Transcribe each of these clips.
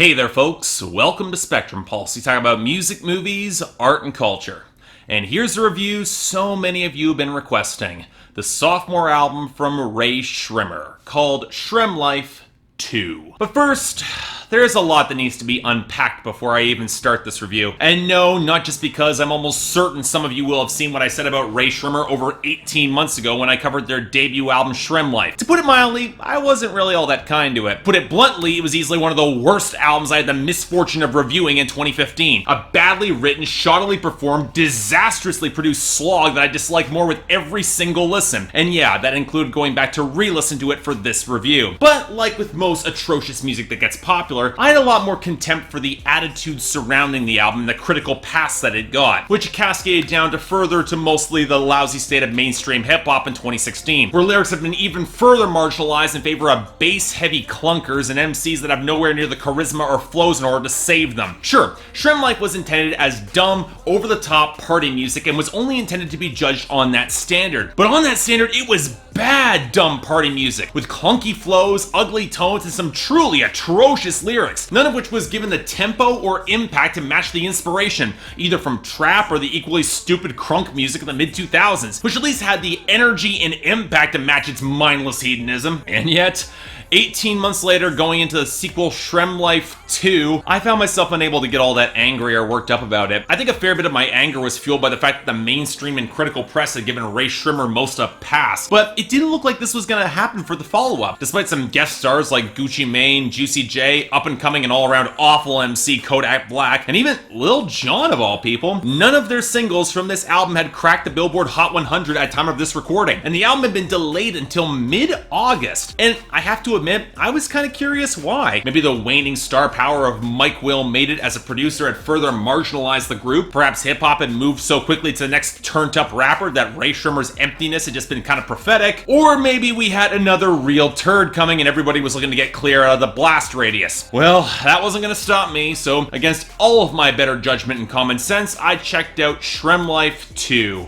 Hey there folks, welcome to Spectrum Pulse. We talk about music, movies, art, and culture. And here's a review so many of you have been requesting. The sophomore album from Rae Sremmurd, called SremmLife 2. But first, there's a lot that needs to be unpacked before I even start this review. And no, not just because I'm almost certain some of you will have seen what I said about Rae Sremmurd over 18 months ago when I covered their debut album SremmLife. To put it mildly, I wasn't really all that kind to it. Put it bluntly, it was easily one of the worst albums I had the misfortune of reviewing in 2015. A badly written, shoddily performed, disastrously produced slog that I disliked more with every single listen. And yeah, that included going back to re-listen to it for this review. But like with most atrocious music that gets popular, I had a lot more contempt for the attitude surrounding the album and the critical pass that it got, which cascaded down to mostly the lousy state of mainstream hip-hop in 2016, where lyrics have been even further marginalized in favor of bass-heavy clunkers and MCs that have nowhere near the charisma or flows in order to save them. Sure, SremmLife was intended as dumb, over-the-top party music and was only intended to be judged on that standard. But on that standard, it was bad dumb party music, with clunky flows, ugly tones, and some truly atrocious lyrics, none of which was given the tempo or impact to match the inspiration, either from trap or the equally stupid crunk music of the mid-2000s, which at least had the energy and impact to match its mindless hedonism. And yet, 18 months later, going into the sequel SremmLife 2, I found myself unable to get all that angry or worked up about it. I think a fair bit of my anger was fueled by the fact that the mainstream and critical press had given Rae Sremmurd most a pass, but it didn't look like this was gonna happen for the follow-up. Despite some guest stars like Gucci Mane, Juicy J, up-and-coming and all-around awful MC Kodak Black, and even Lil Jon of all people, none of their singles from this album had cracked the Billboard Hot 100 at time of this recording, and the album had been delayed until mid-August. And I have to admit, I was kind of curious why. Maybe the waning star power of Mike Will made it as a producer had further marginalized the group. Perhaps hip-hop had moved so quickly to the next turned-up rapper that Rae Sremmurd's emptiness had just been kind of prophetic. Or maybe we had another real turd coming and everybody was looking to get clear out of the blast radius. Well, that wasn't going to stop me, so against all of my better judgment and common sense, I checked out SremmLife 2.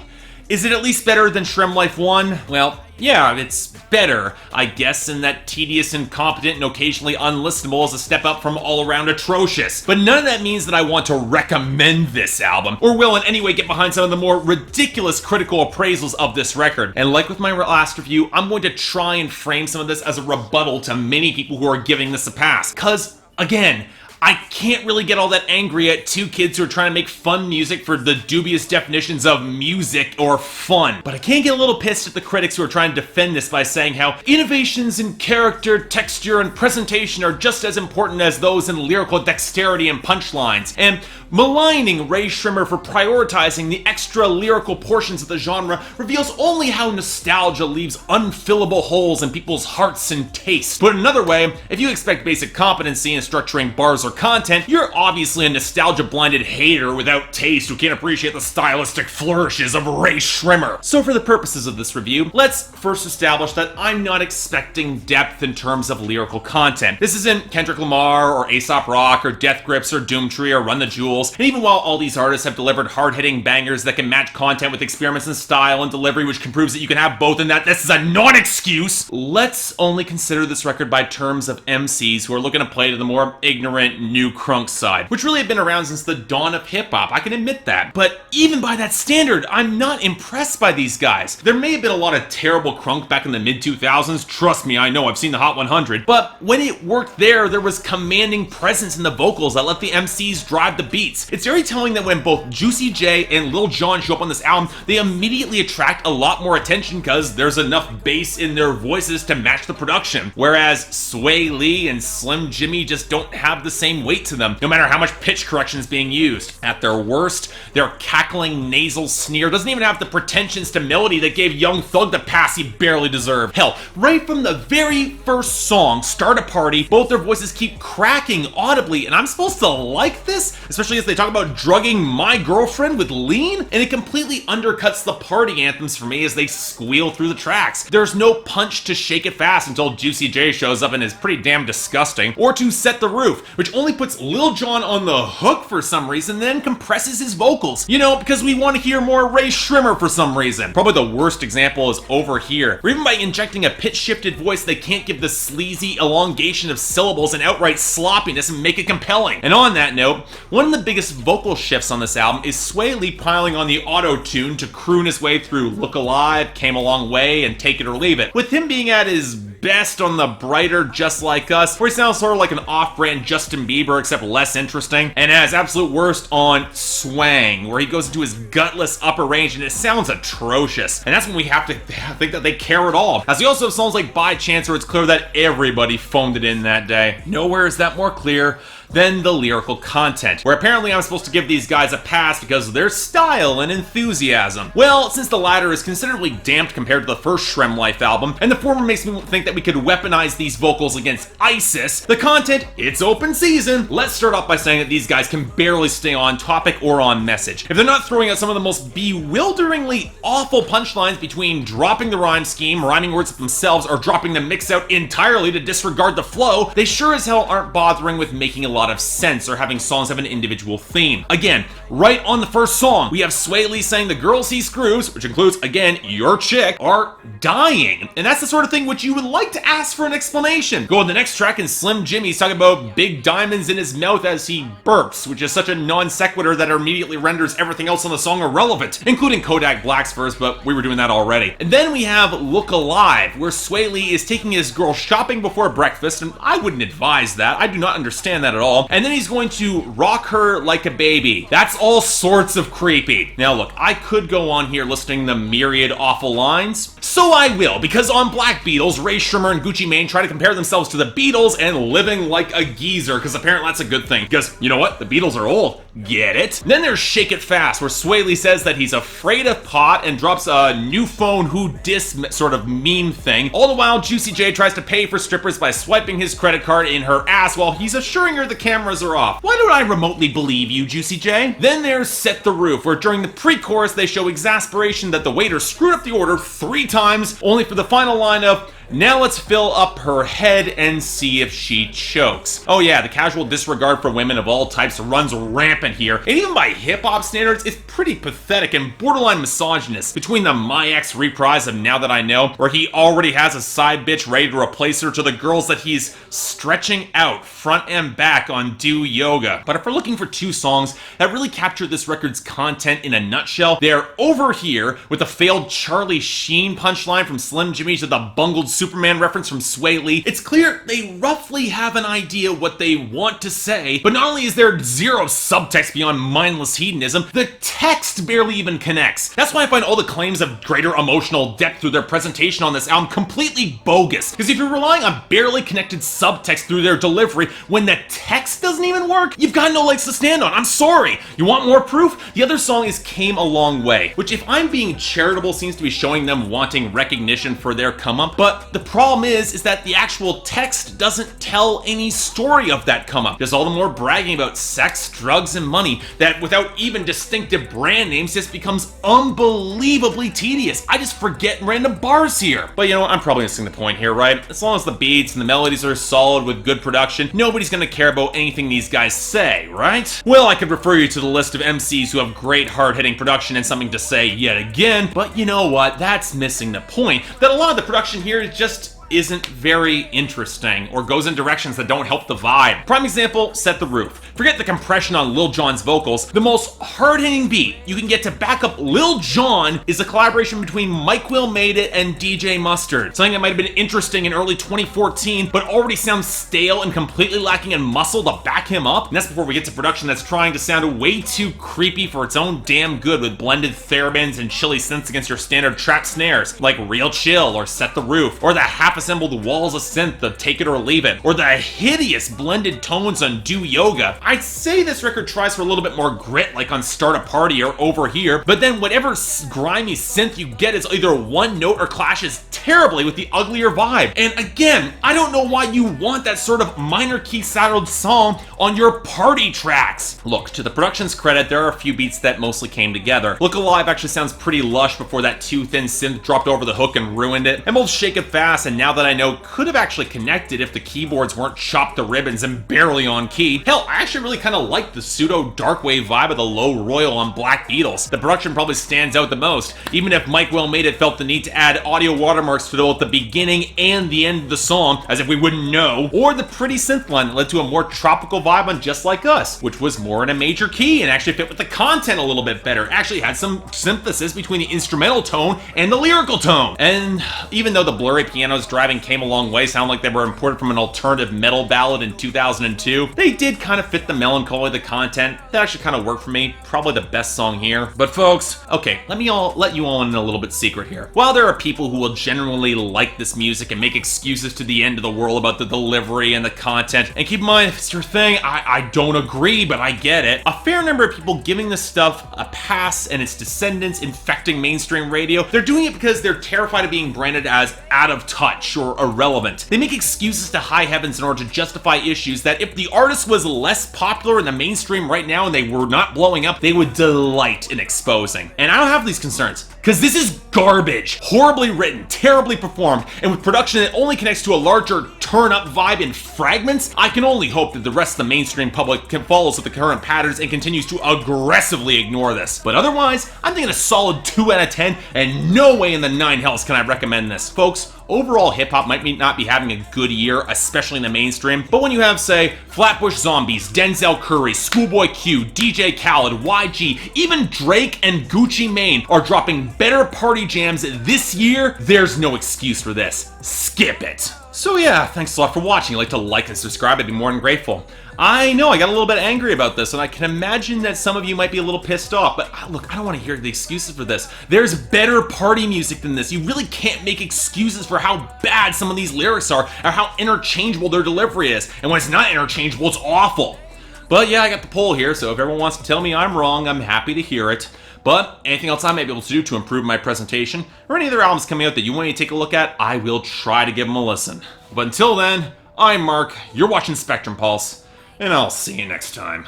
Is it at least better than SremmLife 1? Well, yeah, it's better, I guess, in that tedious, incompetent, and occasionally unlistenable is a step up from all-around atrocious. But none of that means that I want to recommend this album, or will in any way get behind some of the more ridiculous critical appraisals of this record. And like with my last review, I'm going to try and frame some of this as a rebuttal to many people who are giving this a pass. 'Cause, again, I can't really get all that angry at two kids who are trying to make fun music for the dubious definitions of music or fun. But I can get a little pissed at the critics who are trying to defend this by saying how innovations in character, texture, and presentation are just as important as those in lyrical dexterity and punchlines, and maligning Rae Sremmurd for prioritizing the extra lyrical portions of the genre reveals only how nostalgia leaves unfillable holes in people's hearts and tastes. Put another way, if you expect basic competency in structuring bars or content, you're obviously a nostalgia-blinded hater without taste who can't appreciate the stylistic flourishes of Rae Sremmurd. So for the purposes of this review, let's first establish that I'm not expecting depth in terms of lyrical content. This isn't Kendrick Lamar or Aesop Rock or Death Grips or Doomtree or Run the Jewels. And even while all these artists have delivered hard-hitting bangers that can match content with experiments in style and delivery, which can prove that you can have both and that this is a non-excuse, let's only consider this record by terms of MCs who are looking to play to the more ignorant new crunk side, which really have been around since the dawn of hip-hop, I can admit that. But even by that standard, I'm not impressed by these guys. There may have been a lot of terrible crunk back in the mid-2000s, trust me, I know, I've seen the Hot 100, but when it worked there was commanding presence in the vocals that let the MCs drive the beats. It's very telling that when both Juicy J and Lil Jon show up on this album, they immediately attract a lot more attention because there's enough bass in their voices to match the production, whereas Sway Lee and Slim Jimmy just don't have the same weight to them, no matter how much pitch correction is being used. At their worst, their cackling nasal sneer doesn't even have the pretensions to melody that gave Young Thug the pass he barely deserved. Hell, right from the very first song, Start a Party, both their voices keep cracking audibly, and I'm supposed to like this? Especially as they talk about drugging my girlfriend with lean, and it completely undercuts the party anthems for me as they squeal through the tracks. There's no punch to Shake It Fast until Juicy J shows up and is pretty damn disgusting, or to Set the Roof, which only only puts Lil Jon on the hook for some reason, then compresses his vocals. You know, because we want to hear more Rae Sremmurd for some reason. Probably the worst example is Over Here, where even by injecting a pitch-shifted voice, they can't give the sleazy elongation of syllables and outright sloppiness and make it compelling. And on that note, one of the biggest vocal shifts on this album is Sway Lee piling on the auto-tune to croon his way through Look Alive, Came a Long Way, and Take It or Leave It, with him being at his best on the brighter Just Like Us, where he sounds sort of like an off-brand Justin Bieber except less interesting, and at his absolute worst on Swang, where he goes into his gutless upper range and it sounds atrocious. And that's when we have to think that they care at all, as he also have songs like By Chance where it's clear that everybody phoned it in that day. Nowhere is that more clear than the lyrical content, where apparently I'm supposed to give these guys a pass because of their style and enthusiasm. Well, since the latter is considerably damped compared to the first SremmLife album, and the former makes me think that we could weaponize these vocals against ISIS, the content, it's open season. Let's start off by saying that these guys can barely stay on topic or on message. If they're not throwing out some of the most bewilderingly awful punchlines between dropping the rhyme scheme, rhyming words with themselves, or dropping the mix out entirely to disregard the flow, they sure as hell aren't bothering with making a lot of sense or having songs have an individual theme. Again, right on the first song, we have Sway Lee saying the girls he screws, which includes, again, your chick, are dying. And that's the sort of thing which you would like to ask for an explanation. Go on the next track and Slim Jimmy's talking about big diamonds in his mouth as he burps, which is such a non sequitur that immediately renders everything else on the song irrelevant, including Kodak Black's verse, but we were doing that already. And then we have Look Alive, where Sway Lee is taking his girl shopping before breakfast, and I wouldn't advise that. I do not understand that at all. And then he's going to rock her like a baby. That's all sorts of creepy. Now look, I could go on here listing the myriad awful lines, so I will, because on Black Beatles, Rae Sremmurd and Gucci Mane try to compare themselves to the Beatles and living like a geezer, because apparently that's a good thing, because you know what? The Beatles are old. Get it? Then there's Shake It Fast, where Sway Lee says that he's afraid of pot and drops a new phone who dis sort of meme thing. All the while, Juicy J tries to pay for strippers by swiping his credit card in her ass while he's assuring her the cameras are off. Why don't I remotely believe you, Juicy J? Then there's Set the Roof, where during the pre-chorus they show exasperation that the waiter screwed up the order 3 times, only for the final line of, now let's fill up her head and see if she chokes. Oh yeah, the casual disregard for women of all types runs rampant here, and even by hip-hop standards, it's pretty pathetic and borderline misogynist. Between the My Ex reprise of Now That I Know, where he already has a side bitch ready to replace her, to the girls that he's stretching out front and back on Do Yoga. But if we're looking for 2 songs that really capture this record's content in a nutshell, they're Over Here, with the failed Charlie Sheen punchline from Slim Jimmy to the bungled Superman reference from Sway Lee. It's clear they roughly have an idea what they want to say, but not only is there zero subtext beyond mindless hedonism, the text barely even connects. That's why I find all the claims of greater emotional depth through their presentation on this album completely bogus, because if you're relying on barely connected subtext through their delivery when the text doesn't even work, you've got no legs to stand on. I'm sorry. You want more proof? The other song is Came a Long Way, which, if I'm being charitable, seems to be showing them wanting recognition for their come up, but the problem is that the actual text doesn't tell any story of that come up. Just all the more bragging about sex, drugs, and money that, without even distinctive brand names, just becomes unbelievably tedious. I just forget random bars here. But you know what? I'm probably missing the point here, right? As long as the beats and the melodies are solid with good production, nobody's gonna care about anything these guys say, right? Well, I could refer you to the list of MCs who have great hard-hitting production and something to say yet again, but you know what? That's missing the point. That a lot of the production here is just isn't very interesting or goes in directions that don't help the vibe. Prime example, Set the Roof. Forget the compression on Lil Jon's vocals. The most hard-hitting beat you can get to back up Lil Jon is a collaboration between Mike Will Made It and DJ Mustard. Something that might have been interesting in early 2014, but already sounds stale and completely lacking in muscle to back him up. And that's before we get to production that's trying to sound way too creepy for its own damn good, with blended therabins and chilly synths against your standard trap snares, like Real Chill or Set the Roof, or the half-assembled walls of synth of Take It or Leave It, or the hideous blended tones on Do Yoga. I'd say this record tries for a little bit more grit, like on Start a Party or Over Here, but then whatever grimy synth you get is either one note or clashes terribly with the uglier vibe. And again, I don't know why you want that sort of minor key saddled song on your party tracks. Look, to the production's credit, there are a few beats that mostly came together. Look Alive actually sounds pretty lush before that too thin synth dropped over the hook and ruined it. And both Shake It Fast and Now That I Know could have actually connected if the keyboards weren't chopped to ribbons and barely on key. Hell, I actually really kind of like the pseudo dark wave vibe of the low royal on Black Beatles. The production probably stands out the most, even if Mike Well Made It felt the need to add audio watermarks to both the beginning and the end of the song, as if we wouldn't know, or the pretty synth line that led to a more tropical vibe on Just Like Us, which was more in a major key and actually fit with the content a little bit better. It actually had some synthesis between the instrumental tone and the lyrical tone. And even though the blurry pianos driving Came a Long Way sound like they were imported from an alternative metal ballad in 2002, they did kind of fit the melancholy of the content. That actually kind of worked for me. Probably the best song here. But folks, okay, let you all in a little bit secret here. While there are people who will generally like this music and make excuses to the end of the world about the delivery and the content, and keep in mind, if it's your thing, I don't agree, but I get it. A fair number of people giving this stuff a pass and its descendants infecting mainstream radio, they're doing it because they're terrified of being branded as out of touch or irrelevant. They make excuses to high heavens in order to justify issues that if the artist was less popular in the mainstream right now and they were not blowing up, they would delight in exposing. And I don't have these concerns, because this is garbage. Horribly written, terribly performed, and with production that only connects to a larger turn-up vibe in fragments, I can only hope that the rest of the mainstream public follows with the current patterns and continues to aggressively ignore this. But otherwise, I'm thinking a solid 2 out of 10, and no way in the 9 hells can I recommend this. Folks, overall hip-hop might not be having a good year, especially in the mainstream, but when you have, say, Flatbush Zombies, Denzel Curry, Schoolboy Q, DJ Khaled, YG, even Drake and Gucci Mane are dropping better party jams this year, there's no excuse for this. Skip it. So yeah, thanks a lot for watching. If you'd like to like and subscribe, I'd be more than grateful. I know I got a little bit angry about this, and I can imagine that some of you might be a little pissed off, but look, I don't want to hear the excuses for this. There's better party music than this. You really can't make excuses for how bad some of these lyrics are, or how interchangeable their delivery is. And when it's not interchangeable, it's awful. But yeah, I got the poll here, so if everyone wants to tell me I'm wrong, I'm happy to hear it. But anything else I may be able to do to improve my presentation, or any other albums coming out that you want me to take a look at, I will try to give them a listen. But until then, I'm Mark, you're watching Spectrum Pulse, and I'll see you next time.